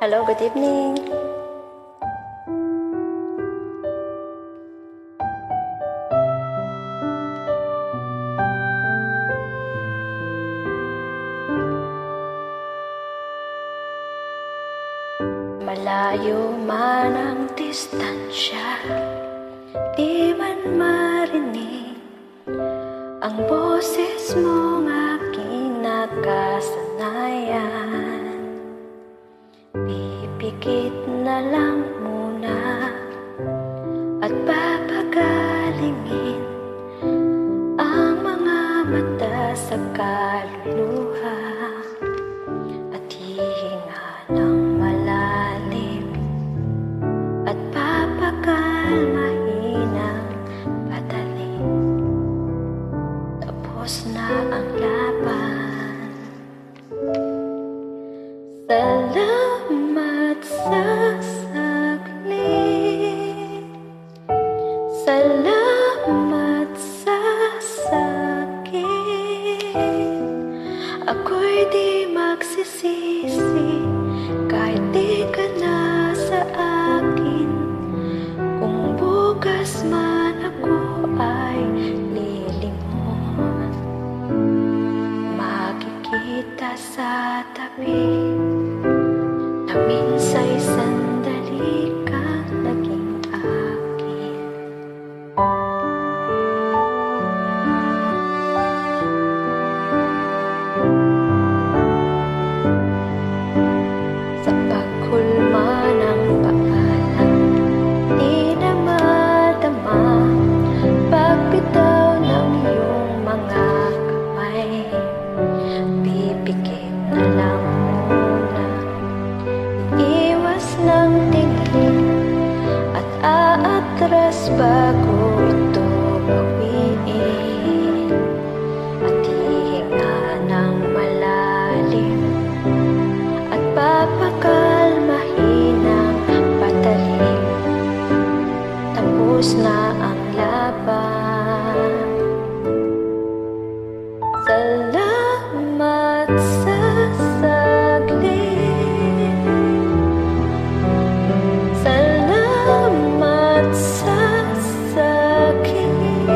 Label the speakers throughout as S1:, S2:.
S1: Hello, good evening. Malayo man ang distansya, di man marinig ang boses mong aking nakasanayan. Pipikit na lang muna at papagalingin ang mga mata sa kaluluwa at hihinga ng malalim at papakalmahin ang patalim. Tapos na ang laban. Salamat sa saglit. Salamat sa sakit. Ako'y di magsisisi kahit di ka na sa akin. Kung bukas man ako ay lilingon, makikita sa tabi na minsa'y sandali kang naging akin. Sa paghulma ng paalam, di na madama pagbitaw ng iyong mga kamay. Pipikit na lang muna, iwas ng tingin at aatras bago ito bawiin. At hihinga ng malalim at papakalmahin ang patalim. Tapos na ang laban. Salamat sa saglit. Salamat sa sakit.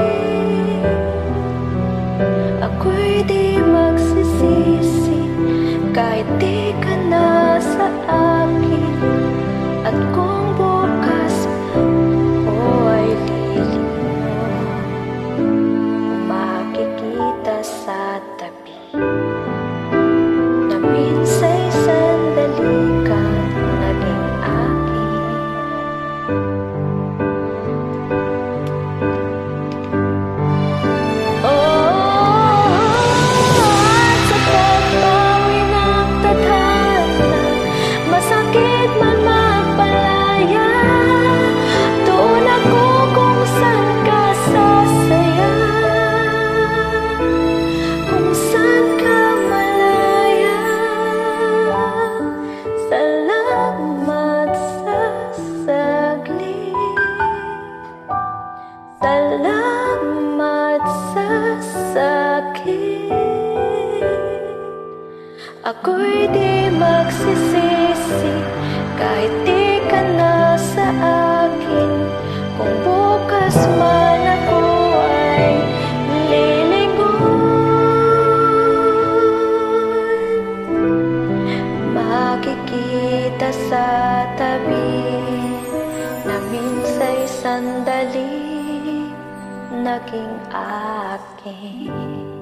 S1: Ako'y di magsisisi kahit di ka na sa akin. At kung bukas o ay lilingon, makikita sa tabi na minsa'y sandali kang naging akin. Sa pagbawi ng tadhana, masakit man magpalaya, doon ako kung saan ka sasaya, kung saan ka malaya. Salamat sa saglit. Salamat sa sakit. Ako'y di magsisisi kahit di ka na sa akin. Kung bukas man ako ay lilingon, makikita sa tabi na minsa'y sandali naging akin.